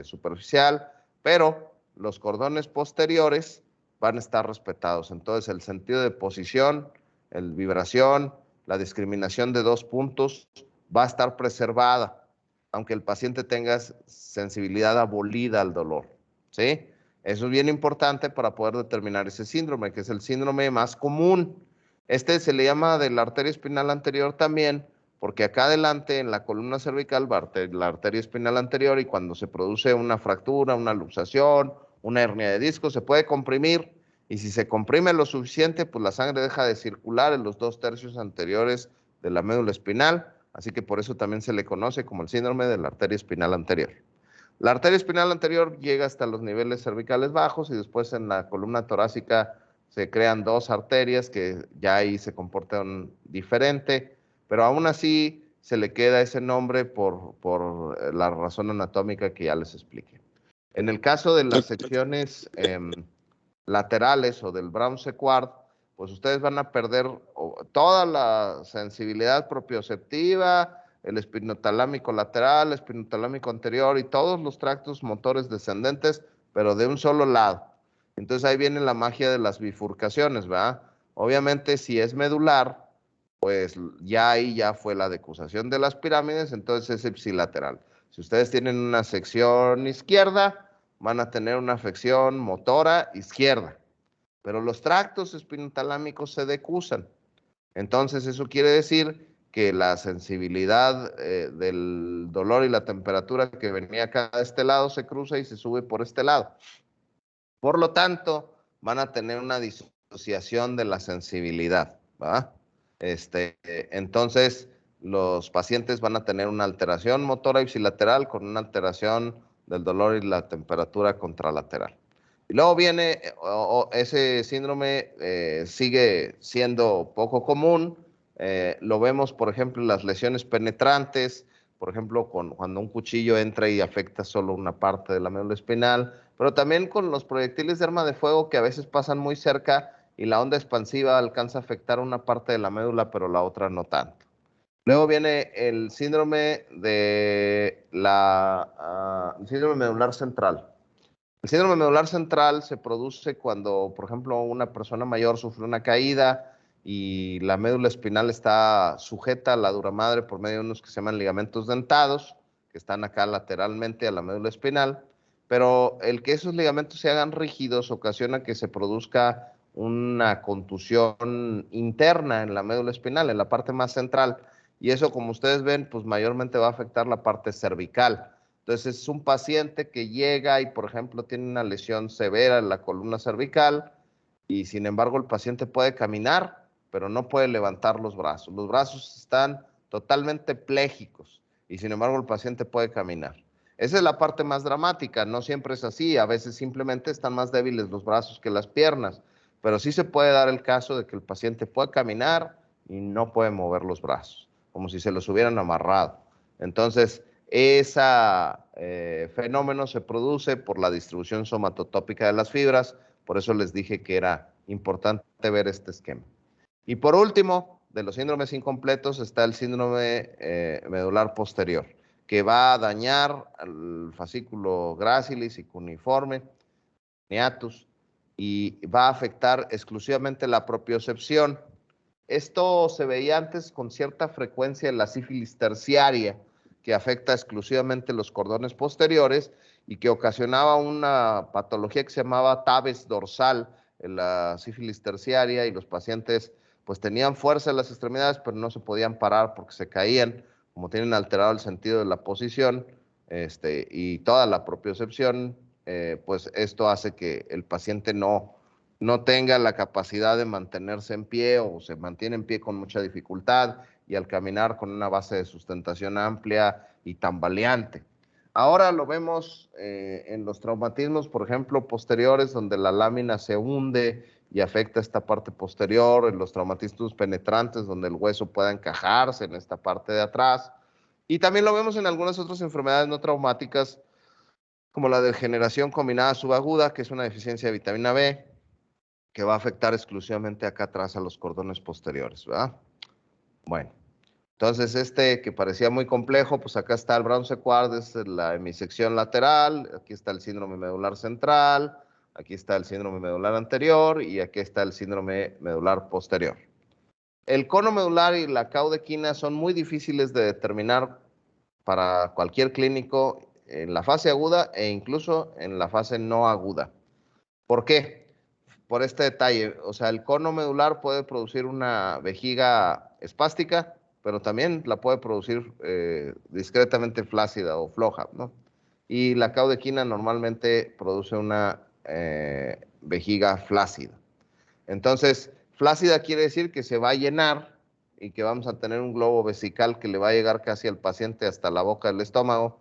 superficial, pero los cordones posteriores van a estar respetados. Entonces, el sentido de posición, el vibración, la discriminación de 2 puntos va a estar preservada, aunque el paciente tenga sensibilidad abolida al dolor, ¿sí? Eso es bien importante para poder determinar ese síndrome, que es el síndrome más común. Este se le llama de la arteria espinal anterior también, porque acá adelante en la columna cervical va la arteria espinal anterior y cuando se produce una fractura, una luxación, una hernia de disco, se puede comprimir y si se comprime lo suficiente, pues la sangre deja de circular en los 2/3 anteriores de la médula espinal, así que por eso también se le conoce como el síndrome de la arteria espinal anterior. La arteria espinal anterior llega hasta los niveles cervicales bajos y después en la columna torácica se crean 2 arterias que ya ahí se comportan diferente, pero aún así se le queda ese nombre por la razón anatómica que ya les expliqué. En el caso de las secciones laterales o del Brown Sequard, pues ustedes van a perder toda la sensibilidad propioceptiva, el espinotalámico lateral, el espinotalámico anterior y todos los tractos motores descendentes, pero de un solo lado. Entonces ahí viene la magia de las bifurcaciones, ¿verdad? Obviamente si es medular, pues ya ahí ya fue la decusación de las pirámides, entonces es ipsilateral. Si ustedes tienen una sección izquierda, van a tener una afección motora izquierda. pero los tractos espinotalámicos se decusan. Entonces, eso quiere decir que la sensibilidad del dolor y la temperatura que venía acá de este lado se cruza y se sube por este lado. Por lo tanto, van a tener una disociación de la sensibilidad, ¿va? Entonces, los pacientes van a tener una alteración motora ipsilateral con una alteración del dolor y la temperatura contralateral. Y luego viene, ese síndrome sigue siendo poco común. Lo vemos, por ejemplo, en las lesiones penetrantes, por ejemplo, cuando un cuchillo entra y afecta solo una parte de la médula espinal, pero también con los proyectiles de arma de fuego que a veces pasan muy cerca y la onda expansiva alcanza a afectar una parte de la médula, pero la otra no tanto. Luego viene el síndrome de el síndrome medular central. El síndrome medular central se produce cuando, por ejemplo, una persona mayor sufre una caída y la médula espinal está sujeta a la dura madre por medio de unos que se llaman ligamentos dentados, que están acá lateralmente a la médula espinal, pero el que esos ligamentos se hagan rígidos ocasiona que se produzca una contusión interna en la médula espinal, en la parte más central, y eso, como ustedes ven, pues mayormente va a afectar la parte cervical. Entonces, es un paciente que llega y, por ejemplo, tiene una lesión severa en la columna cervical y, sin embargo, el paciente puede caminar, pero no puede levantar los brazos. Los brazos están totalmente plégicos y, sin embargo, el paciente puede caminar. Esa es la parte más dramática. No siempre es así. A veces simplemente están más débiles los brazos que las piernas, pero sí se puede dar el caso de que el paciente puede caminar y no puede mover los brazos, como si se los hubieran amarrado. Entonces, ese fenómeno se produce por la distribución somatotópica de las fibras, por eso les dije que era importante ver este esquema. Y por último, de los síndromes incompletos está el síndrome medular posterior, que va a dañar al fascículo gracilis y cuneiforme, hiatus, y va a afectar exclusivamente la propiocepción. Esto se veía antes con cierta frecuencia en la sífilis terciaria, que afecta exclusivamente los cordones posteriores y que ocasionaba una patología que se llamaba tabes dorsal en la sífilis terciaria, y los pacientes pues tenían fuerza en las extremidades, pero no se podían parar porque se caían, como tienen alterado el sentido de la posición y toda la propiocepción, pues esto hace que el paciente no tenga la capacidad de mantenerse en pie o se mantiene en pie con mucha dificultad y al caminar con una base de sustentación amplia y tambaleante. Ahora lo vemos en los traumatismos, por ejemplo, posteriores, donde la lámina se hunde y afecta esta parte posterior, en los traumatismos penetrantes, donde el hueso pueda encajarse en esta parte de atrás. Y también lo vemos en algunas otras enfermedades no traumáticas, como la degeneración combinada subaguda, que es una deficiencia de vitamina B, que va a afectar exclusivamente acá atrás a los cordones posteriores, ¿verdad? Bueno, entonces que parecía muy complejo, pues acá está el Brown-Séquard, es la hemisección lateral, aquí está el síndrome medular central, aquí está el síndrome medular anterior y aquí está el síndrome medular posterior. El cono medular y la caudequina son muy difíciles de determinar para cualquier clínico en la fase aguda e incluso en la fase no aguda. ¿Por qué? Por este detalle, o sea, el cono medular puede producir una vejiga espástica, pero también la puede producir discretamente flácida o floja, ¿no? Y la caudequina normalmente produce una vejiga flácida. Entonces, flácida quiere decir que se va a llenar y que vamos a tener un globo vesical que le va a llegar casi al paciente hasta la boca del estómago,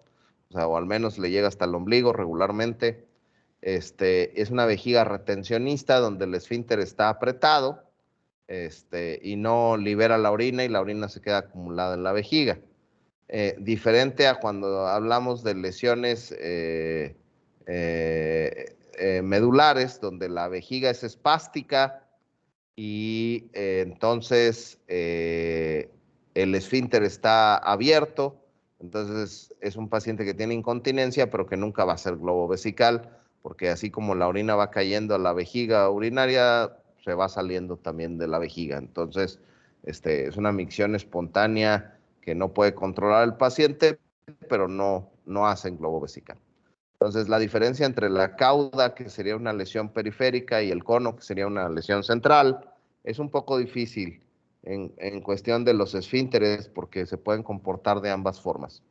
o sea, o al menos le llega hasta el ombligo regularmente. Es una vejiga retencionista donde el esfínter está apretado y no libera la orina y la orina se queda acumulada en la vejiga. Diferente a cuando hablamos de lesiones medulares, donde la vejiga es espástica y entonces el esfínter está abierto. Entonces es un paciente que tiene incontinencia, pero que nunca va a ser globo vesical, porque así como la orina va cayendo a la vejiga urinaria, se va saliendo también de la vejiga. Entonces es una micción espontánea que no puede controlar el paciente, pero no hacen globo vesical. Entonces, la diferencia entre la cauda, que sería una lesión periférica, y el cono, que sería una lesión central, es un poco difícil en cuestión de los esfínteres, porque se pueden comportar de ambas formas.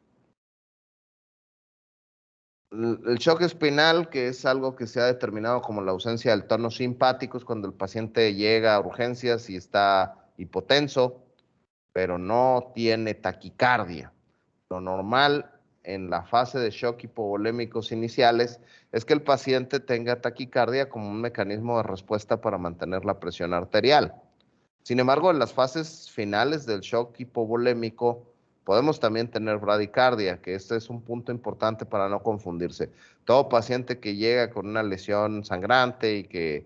El shock espinal, que es algo que se ha determinado como la ausencia del tono simpático, es cuando el paciente llega a urgencias y está hipotenso, pero no tiene taquicardia. Lo normal en la fase de shock hipovolémicos iniciales es que el paciente tenga taquicardia como un mecanismo de respuesta para mantener la presión arterial. Sin embargo, en las fases finales del shock hipovolémico podemos también tener bradicardia, que este es un punto importante para no confundirse. Todo paciente que llega con una lesión sangrante y que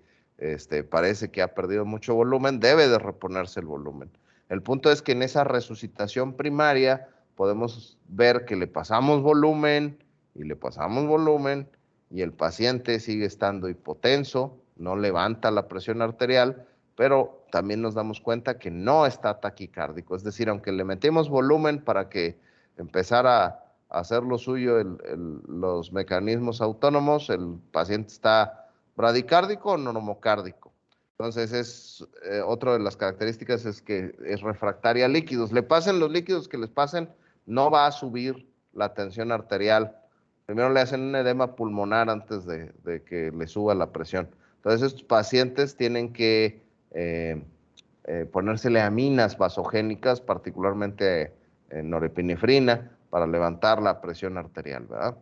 parece que ha perdido mucho volumen, debe de reponerse el volumen. El punto es que en esa resucitación primaria podemos ver que le pasamos volumen y le pasamos volumen y el paciente sigue estando hipotenso, no levanta la presión arterial, pero también nos damos cuenta que no está taquicárdico. Es decir, aunque le metemos volumen para que empezara a hacer lo suyo los mecanismos autónomos, el paciente está bradicárdico o normocárdico. Entonces, otra de las características es que es refractaria a líquidos. Le pasen los líquidos que les pasen, no va a subir la tensión arterial. Primero le hacen un edema pulmonar antes de que le suba la presión. Entonces, estos pacientes tienen que ponérsele aminas vasogénicas, particularmente norepinefrina, para levantar la presión arterial, ¿verdad?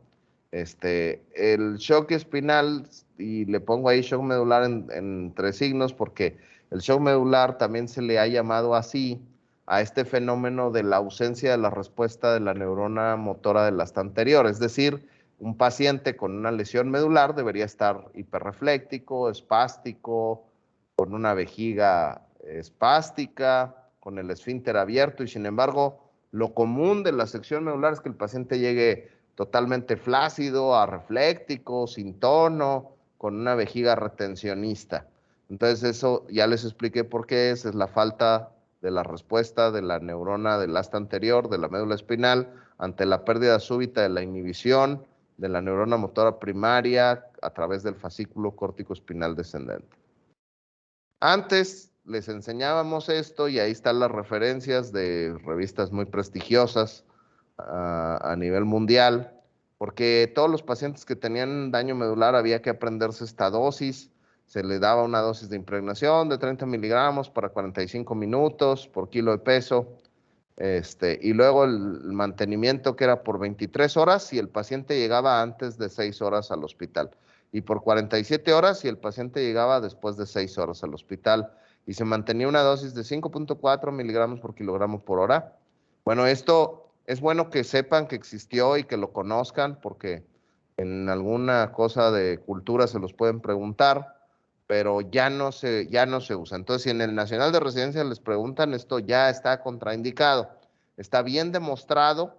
El shock espinal, y le pongo ahí shock medular en 3 signos, porque el shock medular también se le ha llamado así a este fenómeno de la ausencia de la respuesta de la neurona motora del asta anterior. Es decir, un paciente con una lesión medular debería estar hiperrefléctico, espástico, con una vejiga espástica, con el esfínter abierto, y sin embargo, lo común de la sección medular es que el paciente llegue totalmente flácido, arrefléctico, sin tono, con una vejiga retencionista. Entonces, eso ya les expliqué por qué es la falta de la respuesta de la neurona del asta anterior, de la médula espinal, ante la pérdida súbita de la inhibición de la neurona motora primaria a través del fascículo córtico espinal descendente. Antes les enseñábamos esto y ahí están las referencias de revistas muy prestigiosas a nivel mundial, porque todos los pacientes que tenían daño medular había que aprenderse esta dosis. Se le daba una dosis de impregnación de 30 miligramos para 45 minutos por kilo de peso, y luego el mantenimiento, que era por 23 horas si el paciente llegaba antes de 6 horas al hospital, y por 47 horas si el paciente llegaba después de 6 horas al hospital, y se mantenía una dosis de 5.4 miligramos por kilogramo por hora. Bueno, esto es bueno que sepan que existió y que lo conozcan, porque en alguna cosa de cultura se los pueden preguntar, pero ya no se usa. Entonces, si en el Nacional de Residencia les preguntan, esto ya está contraindicado. Está bien demostrado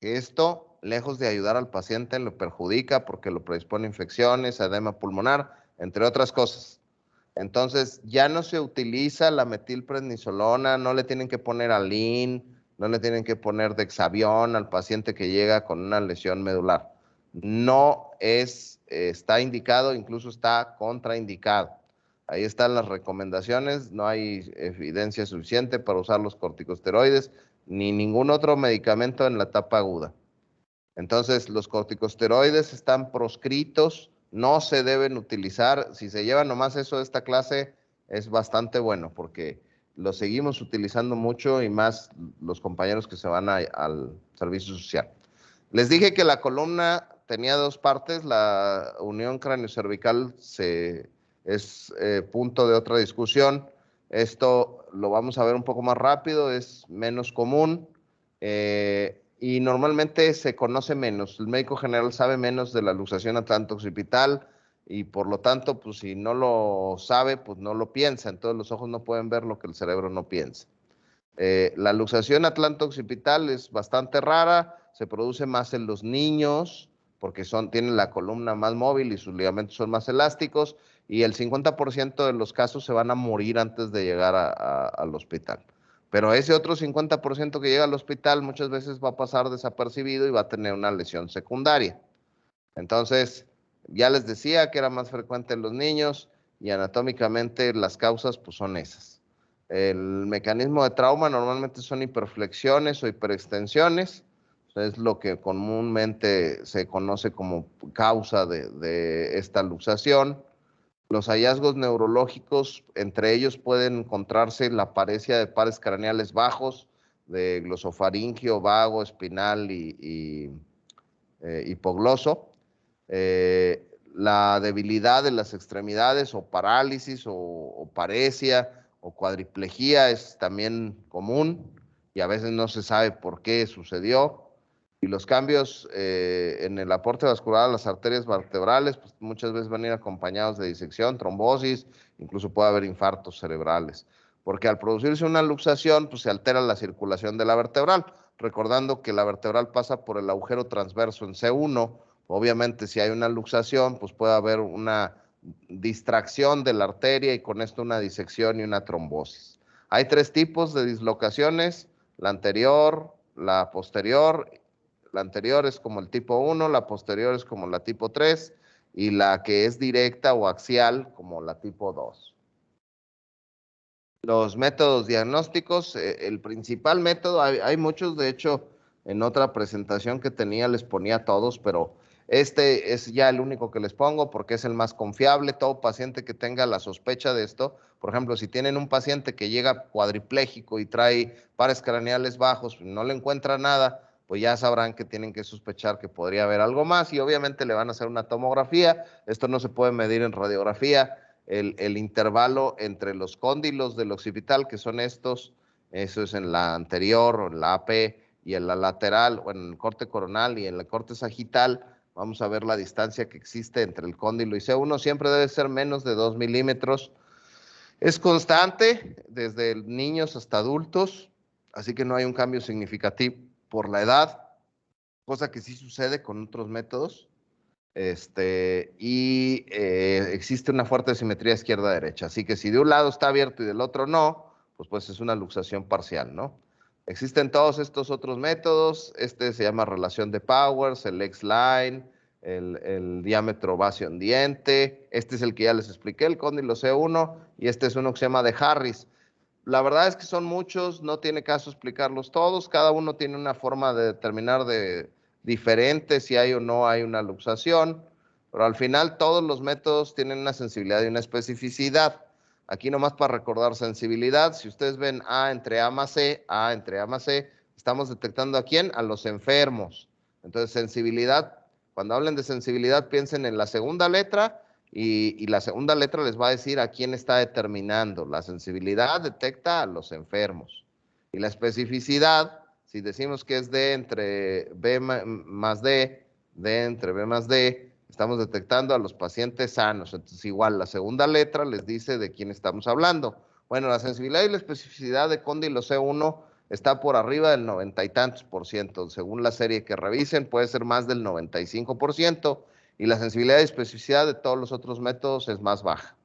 que esto, lejos de ayudar al paciente, lo perjudica porque lo predispone a infecciones, a edema pulmonar, entre otras cosas. Entonces, ya no se utiliza la metilprednisolona, no le tienen que poner Alin, no le tienen que poner Dexavión al paciente que llega con una lesión medular. No está indicado, incluso está contraindicado. Ahí están las recomendaciones, no hay evidencia suficiente para usar los corticosteroides ni ningún otro medicamento en la etapa aguda. Entonces, los corticosteroides están proscritos, no se deben utilizar. Si se lleva nomás eso de esta clase, es bastante bueno, porque lo seguimos utilizando mucho, y más los compañeros que se van al servicio social. Les dije que la columna tenía 2 partes. La unión craneocervical es punto de otra discusión. Esto lo vamos a ver un poco más rápido, es menos común. Y normalmente se conoce menos. El médico general sabe menos de la luxación atlánto-occipital, y por lo tanto, pues si no lo sabe, pues no lo piensa. Entonces los ojos no pueden ver lo que el cerebro no piensa. La luxación atlánto-occipital es bastante rara, se produce más en los niños porque tienen la columna más móvil y sus ligamentos son más elásticos, y el 50% de los casos se van a morir antes de llegar al hospital. Pero ese otro 50% que llega al hospital muchas veces va a pasar desapercibido y va a tener una lesión secundaria. Entonces, ya les decía que era más frecuente en los niños y anatómicamente las causas pues son esas. El mecanismo de trauma normalmente son hiperflexiones o hiperextensiones, es lo que comúnmente se conoce como causa de esta luxación. Los hallazgos neurológicos, entre ellos pueden encontrarse la paresia de pares craneales bajos, de glosofaringio, vago, espinal y hipogloso. La debilidad de las extremidades o parálisis o paresia o cuadriplejía es también común y a veces no se sabe por qué sucedió. Y los cambios en el aporte vascular a las arterias vertebrales pues muchas veces van a ir acompañados de disección, trombosis, incluso puede haber infartos cerebrales. Porque al producirse una luxación, pues se altera la circulación de la vertebral, recordando que la vertebral pasa por el agujero transverso en C1. Obviamente, si hay una luxación, pues puede haber una distracción de la arteria y con esto una disección y una trombosis. Hay 3 tipos de dislocaciones, la anterior, la posterior. La anterior es como el tipo 1, la posterior es como la tipo 3 y la que es directa o axial como la tipo 2. Los métodos diagnósticos, el principal método, hay muchos, de hecho, en otra presentación que tenía les ponía todos, pero este es ya el único que les pongo porque es el más confiable. Todo paciente que tenga la sospecha de esto, por ejemplo, si tienen un paciente que llega cuadripléjico y trae pares craneales bajos, no le encuentra nada, pues ya sabrán que tienen que sospechar que podría haber algo más y obviamente le van a hacer una tomografía. Esto no se puede medir en radiografía. El intervalo entre los cóndilos del occipital, que son estos, eso es en la anterior, en la AP, y en la lateral, o en el corte coronal y en el corte sagital, vamos a ver la distancia que existe entre el cóndilo y C1, siempre debe ser menos de 2 milímetros. Es constante desde niños hasta adultos, así que no hay un cambio significativo por la edad, cosa que sí sucede con otros métodos. Existe una fuerte simetría izquierda-derecha. Así que si de un lado está abierto y del otro no, pues es una luxación parcial, ¿no? Existen todos estos otros métodos. Este se llama relación de Powers, el X-line, el diámetro base-ondiente. Este es el que ya les expliqué, el cóndilo C1, y este es uno que se llama de Harris. La verdad es que son muchos, no tiene caso explicarlos todos. Cada uno tiene una forma de determinar diferente si hay o no hay una luxación, pero al final todos los métodos tienen una sensibilidad y una especificidad. Aquí nomás para recordar sensibilidad, si ustedes ven A entre A más C, estamos detectando ¿a quién? A los enfermos. Entonces, sensibilidad, cuando hablen de sensibilidad, piensen en la segunda letra y la segunda letra les va a decir a quién está determinando. La sensibilidad detecta a los enfermos. Y la especificidad, si decimos que es D entre B más D, D entre B más D, estamos detectando a los pacientes sanos. Entonces, igual, la segunda letra les dice de quién estamos hablando. Bueno, la sensibilidad y la especificidad de cóndilo C1 está por arriba del 90 y tantos por ciento. Según la serie que revisen, puede ser más del 95%, y la sensibilidad y especificidad de todos los otros métodos es más baja.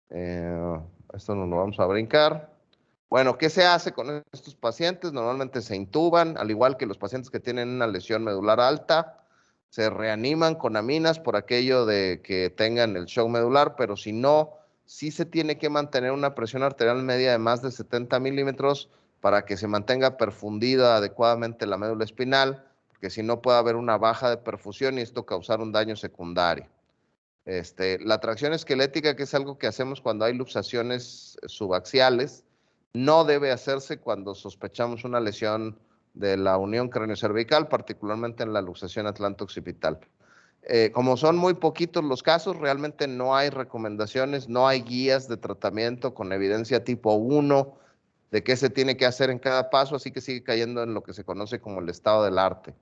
Esto nos lo vamos a brincar. Bueno, ¿qué se hace con estos pacientes? Normalmente se intuban, al igual que los pacientes que tienen una lesión medular alta, se reaniman con aminas por aquello de que tengan el shock medular, pero si no, sí se tiene que mantener una presión arterial media de más de 70 milímetros para que se mantenga perfundida adecuadamente la médula espinal, porque si no puede haber una baja de perfusión y esto causar un daño secundario. La tracción esquelética, que es algo que hacemos cuando hay luxaciones subaxiales, no debe hacerse cuando sospechamos una lesión de la unión craniocervical, particularmente en la luxación atlanto-occipital. Como son muy poquitos los casos, realmente no hay recomendaciones, no hay guías de tratamiento con evidencia tipo 1 de qué se tiene que hacer en cada paso, así que sigue cayendo en lo que se conoce como el estado del arte.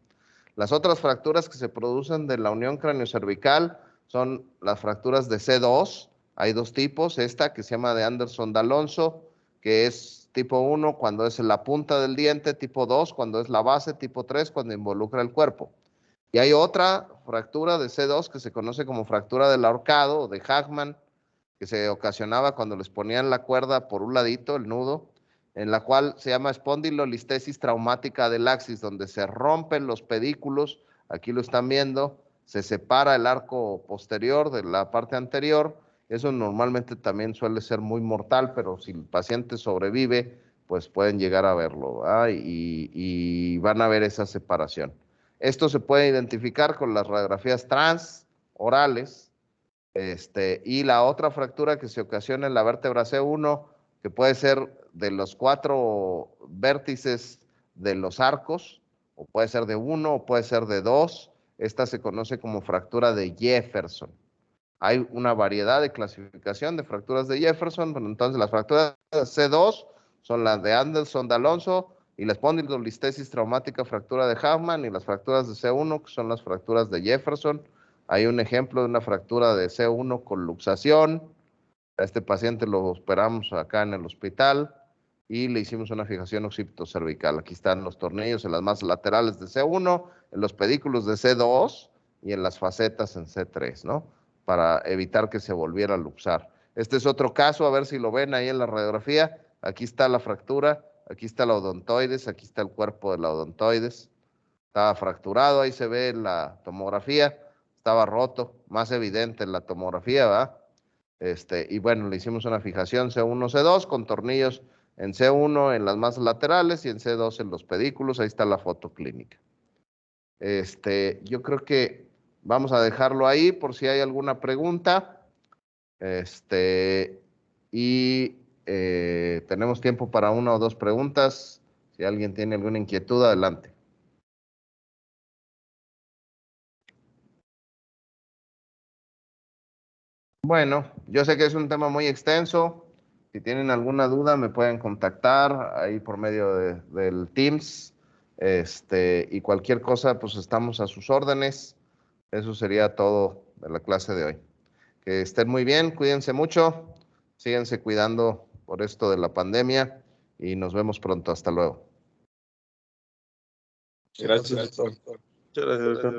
Las otras fracturas que se producen de la unión craniocervical son las fracturas de C2. Hay 2 tipos, esta que se llama de Anderson-D'Alonso, que es tipo 1 cuando es la punta del diente, tipo 2 cuando es la base, tipo 3 cuando involucra el cuerpo. Y hay otra fractura de C2 que se conoce como fractura del ahorcado o de Hagman, que se ocasionaba cuando les ponían la cuerda por un ladito, el nudo, en la cual se llama espondilolistesis traumática del axis, donde se rompen los pedículos, aquí lo están viendo, se separa el arco posterior de la parte anterior. Eso normalmente también suele ser muy mortal, pero si el paciente sobrevive, pues pueden llegar a verlo, ¿verdad? Y van a ver esa separación. Esto se puede identificar con las radiografías transorales. Y la otra fractura que se ocasiona en la vértebra C1, que puede ser de los 4 vértices de los arcos, o puede ser de 1, o puede ser de 2. Esta se conoce como fractura de Jefferson. Hay una variedad de clasificación de fracturas de Jefferson, pero entonces las fracturas de C2 son las de Anderson de Alonso, y la espondilolistesis traumática fractura de Hoffman, y las fracturas de C1, que son las fracturas de Jefferson. Hay un ejemplo de una fractura de C1 con luxación. A este paciente lo operamos acá en el hospital y le hicimos una fijación occipitocervical. Aquí están los tornillos en las masas laterales de C1, en los pedículos de C2 y en las facetas en C3, ¿no? Para evitar que se volviera a luxar. Este es otro caso, a ver si lo ven ahí en la radiografía. Aquí está la fractura, aquí está la odontoides, aquí está el cuerpo de la odontoides. Estaba fracturado, ahí se ve en la tomografía. Estaba roto, más evidente en la tomografía, ¿verdad? Y bueno, le hicimos una fijación C1, C2 con tornillos en C1 en las masas laterales y en C2 en los pedículos. Ahí está la foto clínica. Yo creo que vamos a dejarlo ahí por si hay alguna pregunta. Tenemos tiempo para 1 o 2 preguntas. Si alguien tiene alguna inquietud, adelante. Bueno, yo sé que es un tema muy extenso. Si tienen alguna duda, me pueden contactar ahí por medio del Teams. Y cualquier cosa, pues estamos a sus órdenes. Eso sería todo de la clase de hoy. Que estén muy bien, cuídense mucho, síganse cuidando por esto de la pandemia y nos vemos pronto. Hasta luego. Gracias, doctor. Muchas gracias, doctor.